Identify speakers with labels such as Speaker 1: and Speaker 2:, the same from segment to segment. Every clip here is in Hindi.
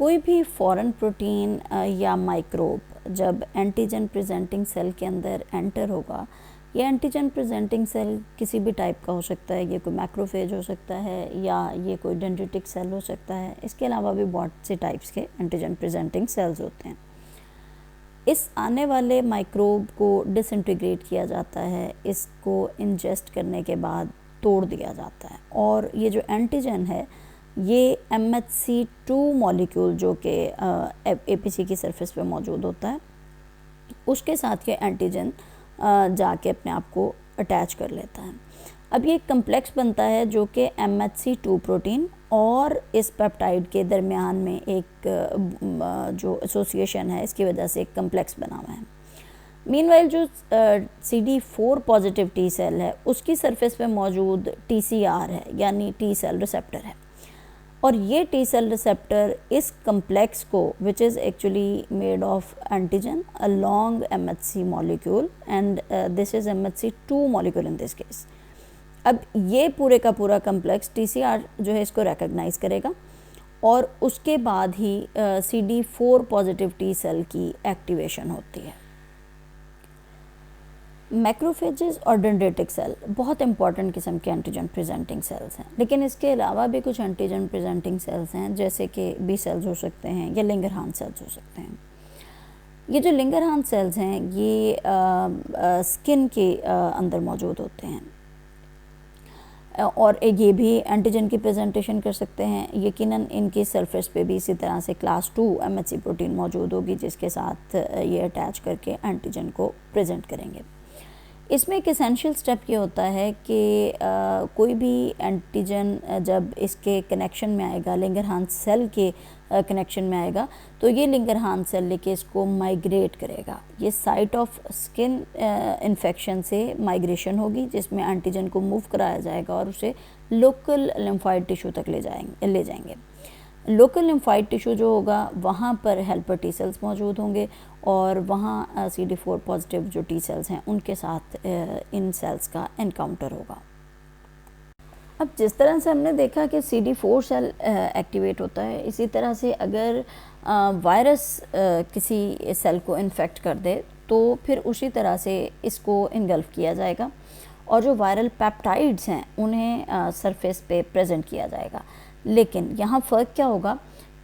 Speaker 1: कोई भी फॉरेन प्रोटीन या माइक्रोब जब एंटीजन प्रेजेंटिंग सेल के अंदर एंटर होगा, ये एंटीजन प्रेजेंटिंग सेल किसी भी टाइप का हो सकता है, ये कोई मैक्रोफेज हो सकता है या ये कोई डेंड्रिटिक सेल हो सकता है। इसके अलावा भी बहुत से टाइप्स के एंटीजन प्रेजेंटिंग सेल्स होते हैं। इस आने वाले माइक्रोब को डिसइंटीग्रेट किया जाता है, इसको इंजेस्ट करने के बाद तोड़ दिया जाता है और ये जो एंटीजन है ये MHC2 मॉलिक्यूल जो कि APC की सरफेस पे मौजूद होता है, उसके साथ ये एंटीजन जाके अपने आप को अटैच कर लेता है। अब ये कम्प्लेक्स बनता है जो कि MHC2 प्रोटीन और इस पेप्टाइड के दरमियान में एक जो एसोसिएशन है, इसकी वजह से एक कम्प्लेक्स बना हुआ है। मीनवाइल जो CD4 पॉजिटिव टी सेल है उसकी सरफेस पे मौजूद TCR है, यानी टी सेल रिसेप्टर है, और ये टी सेल रिसेप्टर इस कम्प्लेक्स को which is actually made of antigen along MHC molecule and this is MHC2 molecule in this case. अब ये पूरे का पूरा कम्प्लेक्स TCR जो है इसको रिकग्नाइज करेगा और उसके बाद ही CD4 पॉजिटिव टी सेल की एक्टिवेशन होती है। मैक्रोफेजेस और डेंड्रिटिक सेल बहुत इंपॉर्टेंट किस्म के एंटीजन प्रेजेंटिंग सेल्स हैं, लेकिन इसके अलावा भी कुछ एंटीजन प्रेजेंटिंग सेल्स हैं जैसे कि बी सेल्स हो सकते हैं या लिंगरहांस सेल्स हो सकते हैं। ये जो लिंगरहांस सेल्स हैं ये स्किन के अंदर मौजूद होते हैं और ये भी एंटीजन की प्रेजेंटेशन कर सकते हैं। यकीनन इनकी सरफेस पे भी इसी तरह से क्लास 2 MHC प्रोटीन मौजूद होगी जिसके साथ ये अटैच करके एंटीजन को प्रेजेंट करेंगे। इसमें एक एसेंशियल स्टेप ये होता है कि कोई भी एंटीजन जब इसके कनेक्शन में आएगा, लिंगरहांस सेल के कनेक्शन में आएगा, तो ये लिंगरहांस सेल लेके इसको माइग्रेट करेगा। ये साइट ऑफ स्किन इन्फेक्शन से माइग्रेशन होगी जिसमें एंटीजन को मूव कराया जाएगा और उसे लोकल लिम्फाइड टिश्यू तक ले जाएंगे। लोकल लिम्फाइड टिश्यू जो होगा वहाँ पर हेल्पर टी सेल्स मौजूद होंगे और वहाँ CD4 पॉजिटिव जो टी सेल्स हैं उनके साथ इन सेल्स का एनकाउंटर होगा। अब जिस तरह से हमने देखा कि CD4 सेल एक्टिवेट होता है, इसी तरह से अगर वायरस किसी सेल को इन्फेक्ट कर दे तो फिर उसी तरह से इसको इनगल्फ किया जाएगा और जो वायरल पेप्टाइड्स हैं उन्हें सरफेस पे प्रेजेंट किया जाएगा। लेकिन यहाँ फ़र्क क्या होगा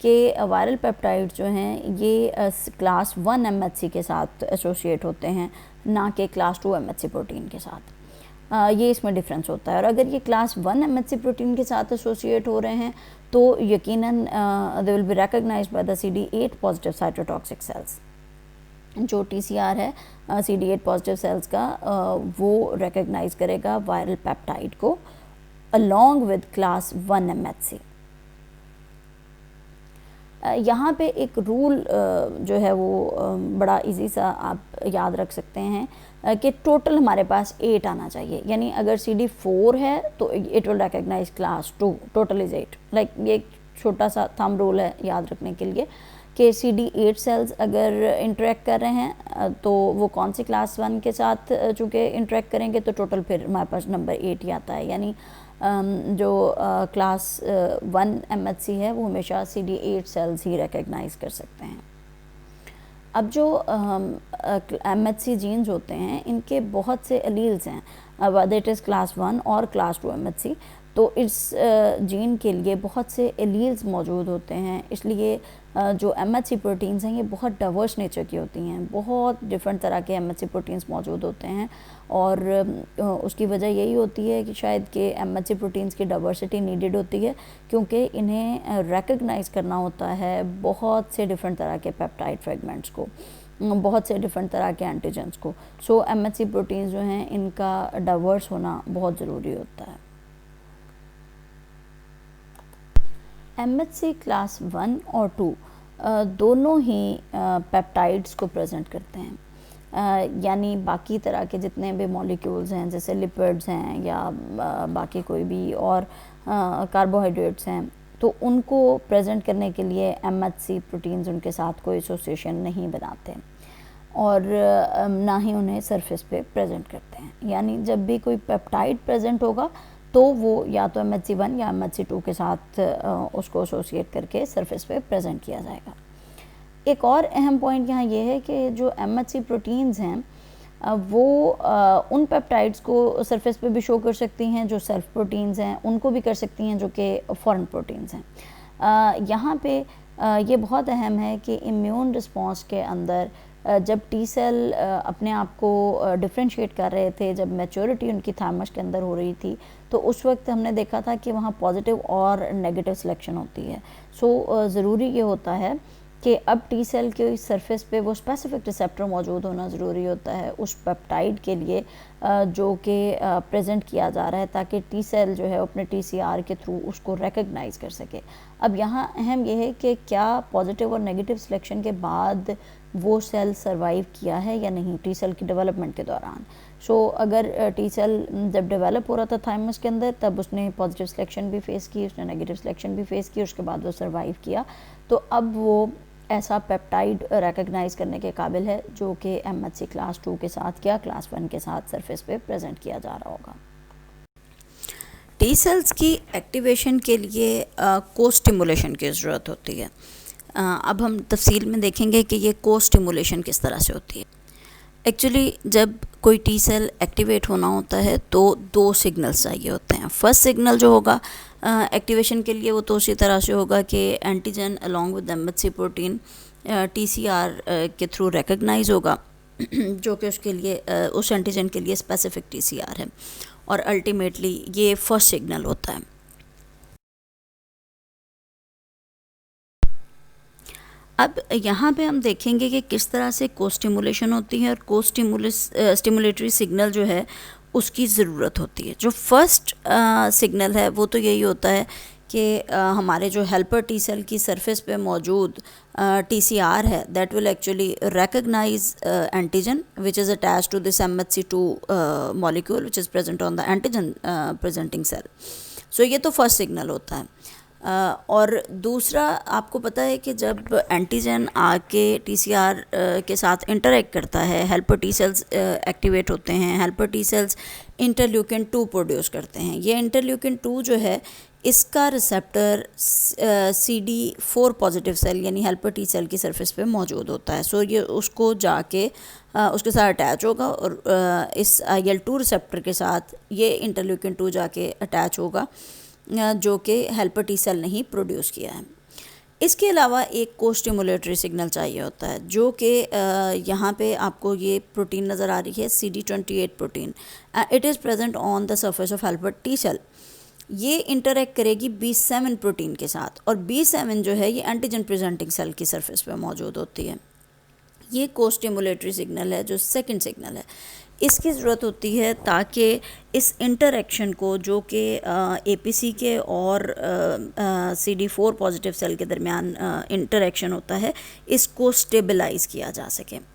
Speaker 1: कि वायरल पेप्टाइड जो हैं ये क्लास 1 MHC के साथ एसोसिएट होते हैं, ना कि क्लास 2 MHC प्रोटीन के साथ। ये इसमें डिफरेंस होता है। और अगर ये क्लास 1 MHC प्रोटीन के साथ एसोसिएट हो रहे हैं तो यकीनन they will be recognized by the CD8 positive cytotoxic cells. जो TCR है CD8 पॉजिटिव सेल्स का वो रिकॉग्नाइज करेगा वायरल पेप्टाइड को अलॉन्ग विद क्लास 1 MHC। यहाँ पे एक रूल जो है वो बड़ा इजी सा आप याद रख सकते हैं कि टोटल हमारे पास 8 आना चाहिए, यानी अगर CD4 है तो it will recognize class 2, total is 8। Like ये एक छोटा सा थंब रूल है याद रखने के लिए कि CD8 सेल्स अगर इंटरेक्ट कर रहे हैं तो वो कौन सी क्लास 1 के साथ चूँकि इंटरेक्ट करेंगे तो टोटल फिर हमारे पास नंबर 8 ही आता है। यानी जो क्लास 1 MHC है वो हमेशा CD8 सेल्स ही रिकग्नाइज कर सकते हैं। अब जो MHC जीन्स होते हैं इनके बहुत से एलील्स हैं, वेदर इट इज़ क्लास 1 और क्लास 2 MHC, तो इस जीन के लिए बहुत से एलील्स मौजूद होते हैं। इसलिए जो MHC प्रोटीन्स हैं ये बहुत डाइवर्स नेचर की होती हैं, बहुत डिफरेंट तरह के MHC प्रोटीन्स मौजूद होते हैं और उसकी वजह यही होती है कि शायद कि MHC प्रोटीन्स की डाइवर्सिटी नीडेड होती है क्योंकि इन्हें रिकग्नाइज करना होता है बहुत से डिफरेंट तरह के पेप्टाइड फ्रेगमेंट्स को, बहुत से डिफरेंट तरह के एंटीजन्स को। सो MHC प्रोटीन्स जो हैं इनका डाइवर्स होना बहुत ज़रूरी होता है। MHC क्लास 1 और 2 दोनों ही पेप्टाइड्स को प्रेजेंट करते हैं, यानी बाकी तरह के जितने भी मॉलिक्यूल्स हैं जैसे लिपिड्स हैं या बाकी कोई भी और कार्बोहाइड्रेट्स हैं, तो उनको प्रेजेंट करने के लिए MHC प्रोटीन्स उनके साथ कोई एसोसिएशन नहीं बनाते और ना ही उन्हें सरफेस पे प्रेजेंट करते हैं। यानी जब भी कोई पेप्टाइड प्रेजेंट होगा तो वो या तो MHC1 या MHC2 के साथ उसको एसोसिएट करके सरफेस पे प्रेजेंट किया जाएगा। एक और अहम पॉइंट यहाँ ये है कि जो MHC प्रोटीन्स हैं वो उन पेप्टाइड्स को सरफेस पे भी शो कर सकती हैं जो सेल्फ प्रोटीन्स हैं, उनको भी कर सकती हैं जो कि फॉरेन प्रोटीन्स हैं। यहाँ पे ये बहुत अहम है कि इम्यून रिस्पॉन्स के अंदर जब टी सेल अपने आप को डिफ्रेंशिएट कर रहे थे, जब मैच्योरिटी उनकी थाइमस के अंदर हो रही थी, तो उस वक्त हमने देखा था कि वहाँ पॉजिटिव और नेगेटिव सिलेक्शन होती है। सो ज़रूरी ये होता है कि अब टी सेल के सरफेस पे वो स्पेसिफिक रिसेप्टर मौजूद होना ज़रूरी होता है उस पेप्टाइड के लिए जो कि प्रेजेंट किया जा रहा है, ताकि टी सेल जो है अपने TCR के थ्रू उसको रिकग्नाइज़ कर सके। अब यहाँ अहम यह है कि क्या पॉजिटिव और नेगेटिव सिलेक्शन के बाद वो सेल सरवाइव किया है या नहीं टी सेल की डेवलपमेंट के दौरान। सो अगर टी सेल जब डेवलप हो रहा था थाइमस के अंदर, तब उसने पॉजिटिव सिलेक्शन भी फेस की, उसने नेगेटिव सिलेक्शन भी फेस की, उसके बाद वो सरवाइव किया, तो अब वो ऐसा पेप्टाइड रिकग्नाइज करने के काबिल है जो कि MHC क्लास 2 के साथ या क्लास 1 के साथ सरफेस पे प्रेजेंट किया जा रहा होगा। टी सेल्स की एक्टिवेशन के लिए को स्टिमुलेशन की ज़रूरत होती है। अब हम तफसील में देखेंगे कि ये को स्टिमुलेशन किस तरह से होती है। एक्चुअली जब कोई टी सेल एक्टिवेट होना होता है तो 2 सिग्नल्स चाहिए होते हैं। फर्स्ट सिग्नल जो होगा एक्टिवेशन के लिए वो तो उसी तरह से होगा कि antigen along with MHC protein TCR के थ्रू रिकग्नाइज होगा जो कि उसके लिए उस एंटीजन के लिए स्पेसिफिक TCR है, और अल्टीमेटली ये फर्स्ट सिग्नल होता है। अब यहाँ पे हम देखेंगे कि किस तरह से को स्टिमुलेशन होती है और को स्टिमुलेटरी सिग्नल जो है उसकी ज़रूरत होती है। जो फर्स्ट सिग्नल है वो तो यही होता है कि हमारे जो हेल्पर टी सेल की सरफेस पे मौजूद TCR है that will actually recognize antigen which is attached to this MHC2 molecule which is present on the antigen presenting cell. So ये तो फर्स्ट सिग्नल होता है। और दूसरा आपको पता है कि जब एंटीजन आके TCR के साथ इंटरेक्ट करता है, हेल्पर टी सेल्स एक्टिवेट होते हैं, helper T cells interleukin 2 produce करते हैं। ये इंटरल्यूकिन 2 जो है इसका रिसेप्टर CD4 पॉजिटिव सेल यानी हेल्पर टी सेल की सरफेस पे मौजूद होता है। सो ये उसको जाके उसके साथ अटैच होगा और इस IL-2 रिसेप्टर के साथ ये इंटरल्यूकिन 2 जाके अटैच होगा जो कि हेल्पर टी सेल ने ही प्रोड्यूस किया है। इसके अलावा एक को स्टिमुलेटरी सिग्नल चाहिए होता है जो कि यहाँ पे आपको ये प्रोटीन नज़र आ रही है CD28 protein. It is present on the surface of helper T cell. ये इंटरेक्ट करेगी B7 प्रोटीन के साथ, और B7 जो है ये एंटीजन प्रेजेंटिंग सेल की सरफेस पे मौजूद होती है। ये को स्टिमुलेटरी सिग्नल है जो सेकंड सिग्नल है। इसकी ज़रूरत होती है ताकि इस इंटरेक्शन को जो कि APC के और CD4 पॉजिटिव सेल के दरमियान इंटरेक्शन होता है, इसको स्टेबलाइज किया जा सके।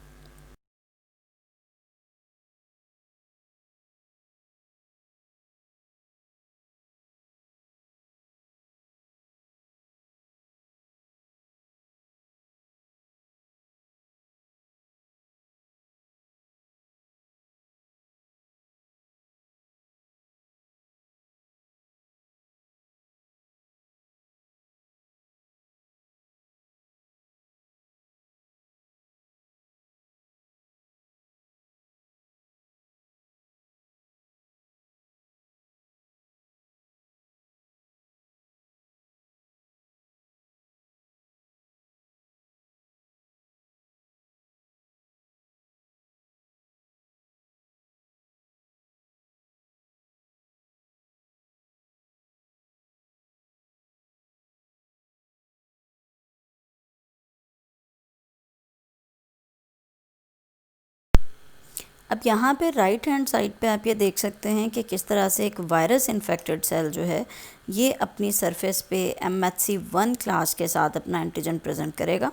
Speaker 1: अब यहाँ पे राइट हैंड साइड पे आप ये देख सकते हैं कि किस तरह से एक वायरस इन्फेक्टेड सेल जो है ये अपनी सरफेस पे MHC1 क्लास के साथ अपना एंटीजन प्रेजेंट करेगा,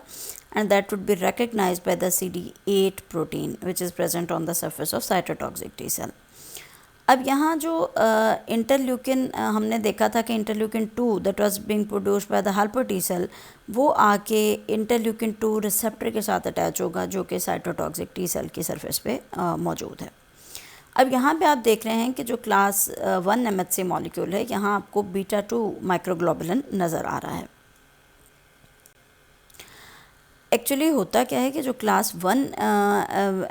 Speaker 1: and that would be recognized by the CD8 protein which is present on the surface of cytotoxic T cell. अब यहाँ जो इंटरल्यूकिन हमने देखा था कि interleukin 2 that was being produced by the helper T cell, वो आके इंटरल्यूकिन 2 रिसेप्टर के साथ अटैच होगा जो कि साइटोटॉक्सिक टी सेल की सरफेस पे मौजूद है। अब यहाँ पे आप देख रहे हैं कि जो क्लास 1 MHC मॉलिक्यूल है, यहाँ आपको बीटा 2 माइक्रोग्लोबुलिन नज़र आ रहा है। एक्चुअली होता क्या है कि जो क्लास 1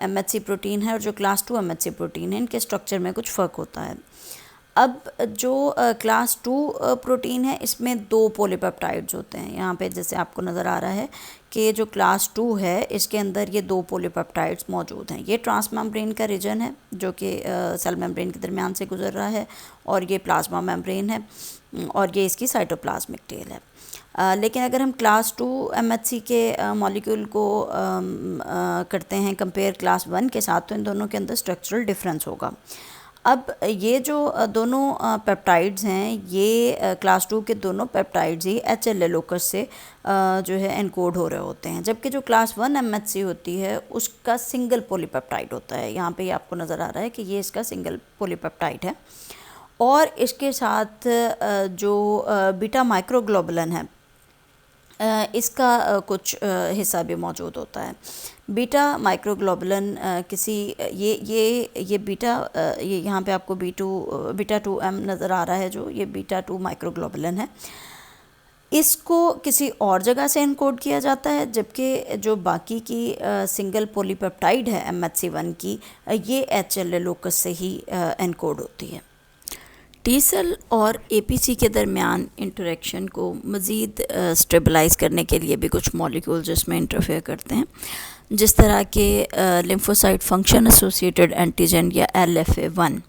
Speaker 1: MHC प्रोटीन है और जो क्लास 2 MHC प्रोटीन है, इनके स्ट्रक्चर में कुछ फ़र्क होता है। अब जो क्लास 2 प्रोटीन है, इसमें 2 पॉलीपेप्टाइड्स होते हैं। यहाँ पे जैसे आपको नज़र आ रहा है कि जो क्लास 2 है, इसके अंदर ये 2 पॉलीपेप्टाइड्स मौजूद हैं। ये ट्रांसमेम्ब्रेन का रीजन है जो कि सेल मेम्ब्रेन के दरमियान से गुजर रहा है, और ये प्लाज्मा मेम्ब्रेन है, और ये इसकी साइटोप्लाज्मिक टेल है। लेकिन अगर हम क्लास 2 MHC के मॉलिक्यूल को करते हैं कंपेयर क्लास 1 के साथ, तो इन दोनों के अंदर स्ट्रक्चरल डिफरेंस होगा। अब ये जो दोनों पेप्टाइड्स हैं, ये क्लास 2 के दोनों पेप्टाइड्स ही HLA लोकस से जो है एनकोड हो रहे होते हैं, जबकि जो क्लास 1 MHC होती है उसका सिंगल पॉलीपेप्टाइड होता है। यहाँ पे आपको नज़र आ रहा है कि ये इसका सिंगल पॉलीपेप्टाइड है, और इसके साथ जो बीटा माइक्रोग्लोबुलिन है, इसका कुछ हिस्सा भी मौजूद होता है। बीटा माइक्रोग्लोबुलिन किसी ये बीटा, ये यहाँ पे आपको बीटा 2M नज़र आ रहा है, जो ये बीटा 2 माइक्रोग्लोबुलिन है, इसको किसी और जगह से इनकोड किया जाता है, जबकि जो बाकी की सिंगल पॉलीपेप्टाइड है MHC1 की, ये HLA लोकस से ही इनकोड होती है। टी सेल और APC के दरमियान इंटरेक्शन को मज़ीद स्टेबलाइज़ करने के लिए भी कुछ मॉलिक्यूल्स इसमें इंटरफेयर करते हैं, जिस तरह के लिम्फोसाइट फंक्शन एसोसिएटेड एंटीजन या LFA1,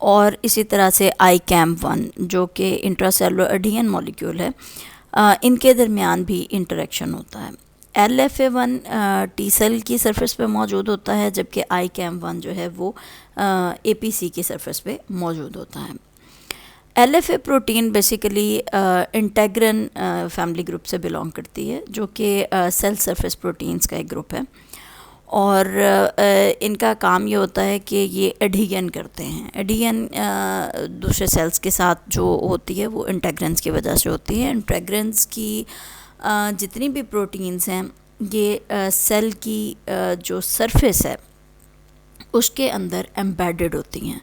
Speaker 1: और इसी तरह से ICAM1 जो कि इंट्रासेलुलर एडियन मॉलिक्यूल है, इनके दरमियान भी इंटरेक्शन होता है। LFA1 टी सेल की सरफेस पे मौजूद होता है, जबकि ICAM1 जो है वो APC की सरफेस पे मौजूद होता है। LFA protein basically integrin family group से बिलोंग करती है, जो कि सेल सरफेस प्रोटीन्स का एक ग्रुप है, और इनका काम ये होता है कि ये एडहिजन करते हैं। एडहिजन दूसरे सेल्स के साथ जो होती है वो इंटेग्रिन्स की वजह से होती है। इंटेग्रिन्स की जितनी भी प्रोटीन्स हैं, ये सेल की जो सरफेस है उसके अंदर एम्बेडेड होती हैं।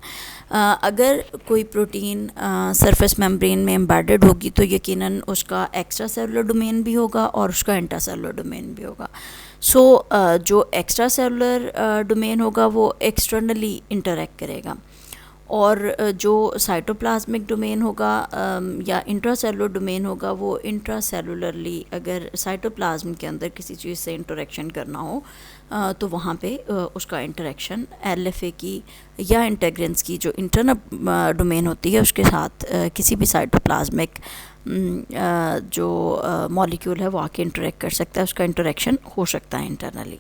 Speaker 1: अगर कोई प्रोटीन सरफेस मेम्ब्रेन में एम्बेडेड होगी तो यकीनन उसका एक्स्ट्रा सेलुलर डोमेन भी होगा और उसका इंट्रासेलुलर डोमेन भी होगा। सो जो एक्स्ट्रा सेलुलर डोमेन होगा वो एक्सटर्नली इंटरेक्ट करेगा, और जो साइटोप्लाज्मिक डोमेन होगा या इंट्रासेलुलर डोमेन होगा, वो इंट्रासेलुलरली अगर साइटोप्लाज्म के अंदर किसी चीज़ से इंटरेक्शन करना हो तो वहाँ पे उसका इंटरेक्शन LFA की या इंटेग्रिन्स की जो इंटरनल डोमेन होती है उसके साथ किसी भी साइटोप्लाज्मिक जो मॉलिक्यूल है वो आके इंटरेक्ट कर सकता है, उसका इंटरेक्शन हो सकता है इंटरनली।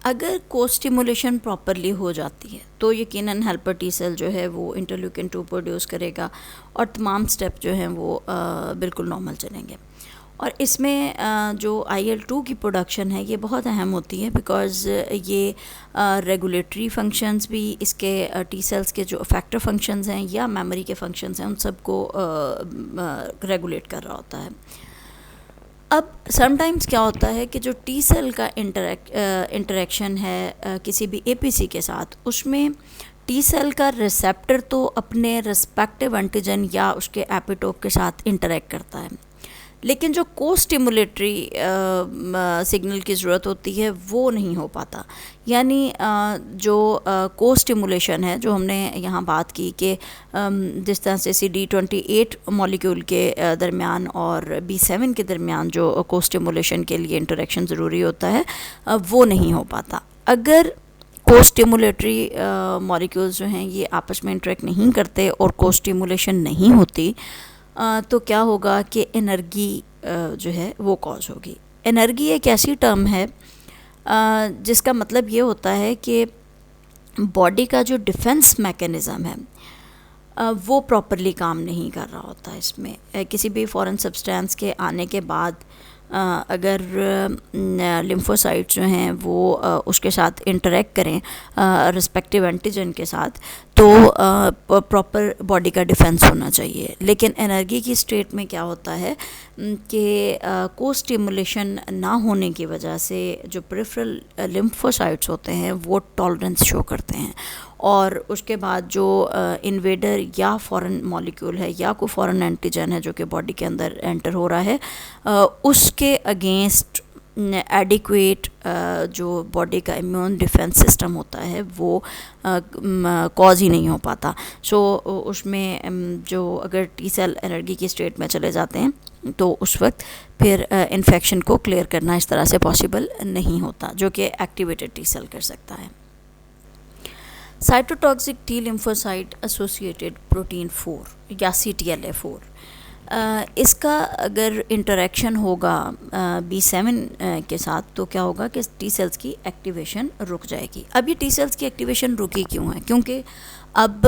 Speaker 1: अगर को स्टिमुलेशन प्रॉपरली हो जाती है तो यकीनन हेल्पर टी सेल जो है वो इंटरल्यूकिन 2 प्रोड्यूस करेगा, और तमाम स्टेप जो हैं वो बिल्कुल नॉर्मल चलेंगे। और इसमें जो IL-2 की प्रोडक्शन है ये बहुत अहम होती है, बिकॉज़ ये रेगुलेटरी फंक्शंस भी इसके टी सेल्स के जो इफेक्टर फंक्शंस हैं या मेमोरी के फंक्शंस हैं उन सबको रेगुलेट कर रहा होता है। अब समटाइम्स क्या होता है कि जो टी सेल का इंटरेक्शन है किसी भी APC के साथ, उसमें टी सेल का रिसेप्टर तो अपने रिस्पेक्टिव एंटीजन या उसके एपिटोप के साथ इंटरेक्ट करता है, लेकिन जो को स्टिमुलेटरी सिग्नल की ज़रूरत होती है वो नहीं हो पाता। यानी जो को स्टिमुलेशन है, जो हमने यहाँ बात की कि जिस तरह से CD28 मॉलिक्यूल के दरमियान और B7 के दरमियान जो को स्टिमुलेशन के लिए इंटरेक्शन ज़रूरी होता है वो नहीं हो पाता। अगर को स्टिमुलेटरी मॉलिक्यूल्स जो हैं ये आपस में इंटरेक्ट नहीं करते और को स्टिमुलेशन नहीं होती, तो क्या होगा कि एनर्जी जो है वो कॉज होगी। एनर्जी एक ऐसी टर्म है जिसका मतलब ये होता है कि बॉडी का जो डिफेंस मैकेनिज़्म है वो प्रॉपरली काम नहीं कर रहा होता। इसमें किसी भी फॉरेन सब्सटेंस के आने के बाद अगर लिम्फोसाइट्स जो हैं वो उसके साथ इंटरेक्ट करें रिस्पेक्टिव एंटीजन के साथ, तो प्रॉपर बॉडी का डिफेंस होना चाहिए। लेकिन एनर्जी की स्टेट में क्या होता है कि को स्टिमुलेशन ना होने की वजह से जो पेरिफेरल लिम्फोसाइट्स होते हैं वो टॉलरेंस शो करते हैं, और उसके बाद जो इन्वेडर या फॉरेन मॉलिक्यूल है या कोई फॉरेन एंटीजन है जो कि बॉडी के अंदर एंटर हो रहा है, उसके अगेंस्ट एडिक्वेट जो बॉडी का इम्यून डिफेंस सिस्टम होता है वो कॉज ही नहीं हो पाता। सो उसमें जो अगर टी सेल एनर्जी की स्टेट में चले जाते हैं तो उस वक्त फिर इन्फेक्शन को क्लियर करना इस तरह से पॉसिबल नहीं होता, जो कि एक्टिवेटेड टी सेल कर सकता है। Cytotoxic T lymphocyte associated protein 4 या CTLA4, इसका अगर इंटरेक्शन होगा B7 के साथ तो क्या होगा कि टी सेल्स की एक्टिवेशन रुक जाएगी। अब ये टी सेल्स की एक्टिवेशन रुकी क्यों है? क्योंकि अब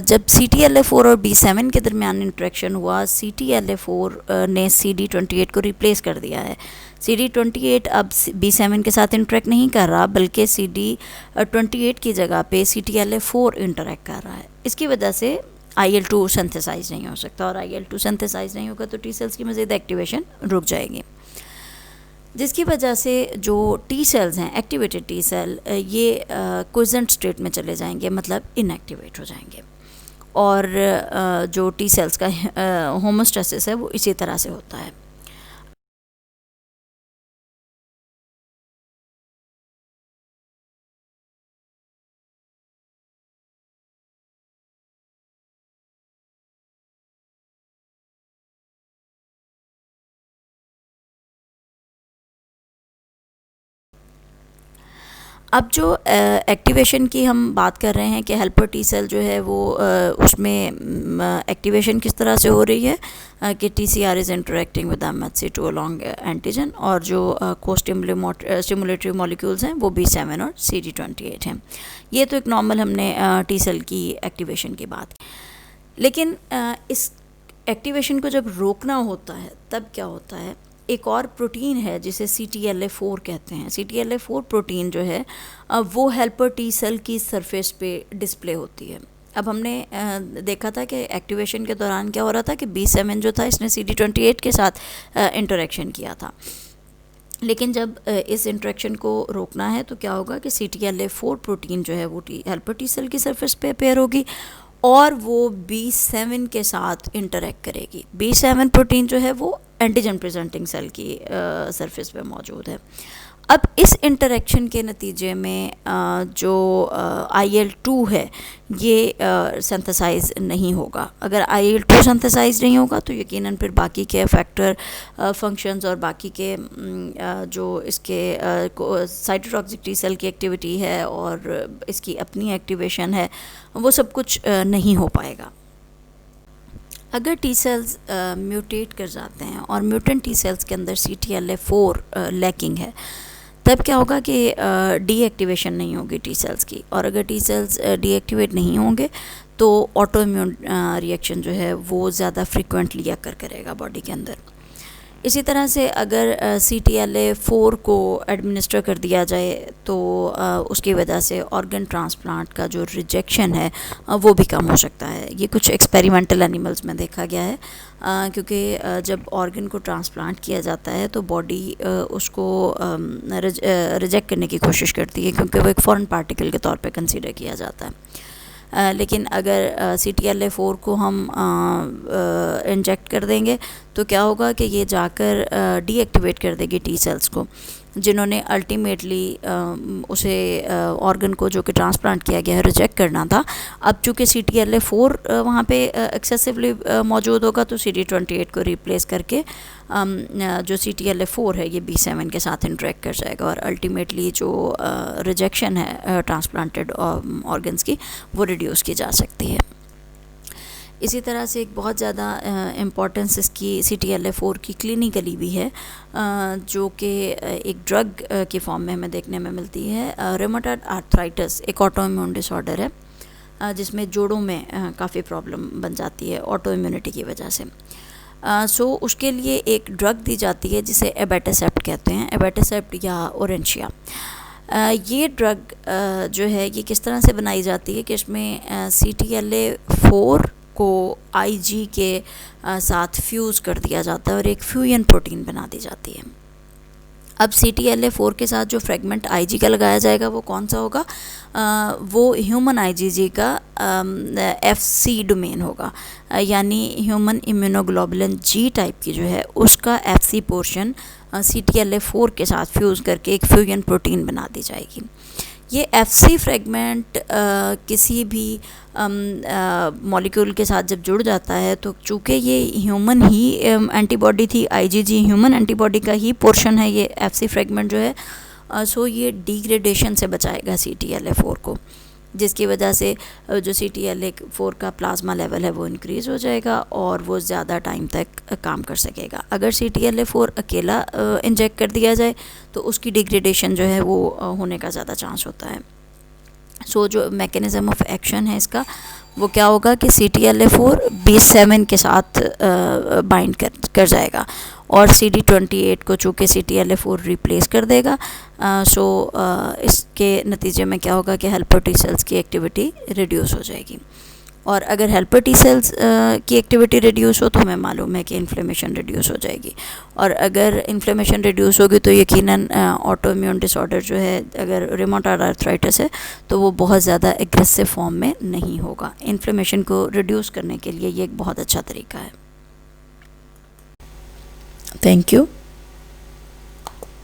Speaker 1: जब CTLA4 और B7 के दरमियान इंटरेक्शन हुआ, CTLA4 ने CD28 को रिप्लेस कर दिया है। CD28 अब B7 के साथ इंटरेक्ट नहीं कर रहा, बल्कि CD28 की जगह पे CTLA4 इंटरेक्ट कर रहा है। इसकी वजह से IL-2 सिंथेसाइज नहीं हो सकता, और IL-2 सिंथेसाइज नहीं होगा तो टी सेल्स की मज़ीद एक्टिवेशन रुक जाएगी, जिसकी वजह से जो टी सेल्स हैं, एक्टिवेटेड टी सेल, ये क्विजेंट स्टेट में चले जाएंगे, मतलब इनएक्टिवेट हो जाएंगे। और जो टी सेल्स का होमोस्टेसिस है वो इसी तरह से होता है। अब जो एक्टिवेशन की हम बात कर रहे हैं कि हेल्पर टी सेल जो है वो उसमें एक्टिवेशन किस तरह से हो रही है कि TCR is interacting with MHC2 along antigen, और जो को स्टिमुलेटरी मॉलिक्यूल्स हैं वो B7 और CD28 हैं। ये तो एक नॉर्मल हमने टी सेल की एक्टिवेशन की बात की। लेकिन इस एक्टिवेशन को जब रोकना होता है तब क्या होता है, एक और प्रोटीन है जिसे CTLA4 कहते हैं। CTLA4 प्रोटीन जो है वो हेल्पर टी सेल की सरफेस पे डिस्प्ले होती है। अब हमने देखा था कि एक्टिवेशन के दौरान क्या हो रहा था कि B7 जो था इसने CD28 के साथ इंटरेक्शन किया था, लेकिन जब इस इंटरेक्शन को रोकना है तो क्या होगा कि CTLA4 प्रोटीन जो है वो हेल्पर टी सेल की सरफेस पे अपेयर होगी और वो B7 के साथ इंटरेक्ट करेगी। B7 प्रोटीन जो है वो एंटीजन प्रेजेंटिंग सेल की सरफेस पे मौजूद है। अब इस इंटरेक्शन के नतीजे में जो IL-2 है ये सिंथेसाइज नहीं होगा। अगर IL-2 सिंथेसाइज नहीं होगा तो यकीनन फिर बाकी के फैक्टर फंक्शंस और बाकी के जो इसके साइटोटॉक्सिक टी सेल की एक्टिविटी है और इसकी अपनी एक्टिवेशन है वो सब कुछ नहीं हो पाएगा। अगर टी सेल्स म्यूटेट कर जाते हैं और म्यूटेंट टी सेल्स के अंदर CTLA4 लैकिंग है, तब क्या होगा कि डीएक्टिवेशन नहीं होगी टी सेल्स की, और अगर टी सेल्स डीएक्टिवेट नहीं होंगे तो ऑटो इम्यून रिएक्शन जो है वो ज़्यादा फ्रिक्वेंटली अकर करेगा बॉडी के अंदर। इसी तरह से अगर CTLA4 को एडमिनिस्टर कर दिया जाए तो उसकी वजह से ऑर्गन ट्रांसप्लांट का जो रिजेक्शन है वो भी कम हो सकता है। ये कुछ एक्सपेरिमेंटल एनिमल्स में देखा गया है, क्योंकि जब ऑर्गन को ट्रांसप्लांट किया जाता है तो बॉडी उसको रिजेक्ट करने की कोशिश करती है, क्योंकि वो एक फॉरेन पार्टिकल के तौर पे कंसीडर किया जाता है। लेकिन अगर CTLA4 को हम इंजेक्ट कर देंगे तो क्या होगा कि ये जाकर डीएक्टिवेट कर देगी टी सेल्स को, जिन्होंने अल्टीमेटली उसे ऑर्गन को जो कि ट्रांसप्लांट किया गया है रिजेक्ट करना था। अब चूँकि CTLA4 वहाँ पे एक्सेसिवली मौजूद होगा तो CD28 को रिप्लेस करके जो CTLA4 है ये B7 के साथ इंटरेक्ट कर जाएगा, और अल्टीमेटली जो रिजेक्शन है ट्रांसप्लांटेड ऑर्गन्स की वो रिड्यूस की जा सकती है। इसी तरह से एक बहुत ज़्यादा इम्पॉर्टेंस इसकी CTLA4 की क्लिनिकली भी है, जो कि एक ड्रग की फॉर्म में हमें देखने में मिलती है। रूमेटॉइड आर्थराइटिस एक ऑटो इम्यून डिसऑर्डर है जिसमें जोड़ों में काफ़ी प्रॉब्लम बन जाती है ऑटो इम्यूनिटी की वजह से। सो उसके लिए एक ड्रग दी जाती है जिसे एबेटासेप्ट कहते हैं, एबेटासेप्ट या ओरेंशिया। ये ड्रग जो है ये किस तरह से बनाई जाती है कि इसमें CTLA4 को IG के साथ फ्यूज़ कर दिया जाता है और एक फ्यूजन प्रोटीन बना दी जाती है। अब CTLA4 के साथ जो फ्रेगमेंट IG का लगाया जाएगा वो कौन सा होगा, वो ह्यूमन IgG का FC डोमेन होगा, यानी ह्यूमन इम्यूनोग्लोबुलिन G टाइप की जो है उसका FC पोर्शन CTLA4 के साथ फ्यूज़ करके एक फ्यूजन प्रोटीन बना दी जाएगी। ये FC फ्रेगमेंट किसी भी मॉलिक्यूल के साथ जब जुड़ जाता है तो चूँकि ये ह्यूमन ही एंटीबॉडी थी, IgG ह्यूमन एंटीबॉडी का ही पोर्शन है ये FC फ्रेगमेंट जो है, सो ये डिग्रेडेशन से बचाएगा CTLA4 को, जिसकी वजह से जो CTLA4 का प्लाज्मा लेवल है वो इंक्रीज़ हो जाएगा और वो ज़्यादा टाइम तक काम कर सकेगा। अगर CTLA4 अकेला इंजेक्ट कर दिया जाए तो उसकी डिग्रेडेशन जो है वो होने का ज़्यादा चांस होता है। सो जो मैकेनिज़्म ऑफ एक्शन है इसका वो क्या होगा कि CTLA4 B7 के साथ बाइंड कर जाएगा और CD28 को चूँकि CTLA4 रिप्लेस कर देगा। इसके नतीजे में क्या होगा कि हेल्पर टी सेल्स की एक्टिविटी रिड्यूस हो जाएगी, और अगर हेल्पर टी सेल्स की एक्टिविटी रिड्यूस हो तो हमें मालूम है कि इन्फ्लेमेशन रिड्यूस हो जाएगी, और अगर इन्फ्लेमेशन रिड्यूस होगी तो यकीनन ऑटो इम्यून डिसऑर्डर जो है, अगर रिमोटॉइड आर्थराइटिस है तो वो बहुत ज़्यादा एग्रेसिव फॉर्म में नहीं होगा। इन्फ्लेमेशन को रिड्यूस करने के लिए ये एक बहुत अच्छा तरीका है। Thank you.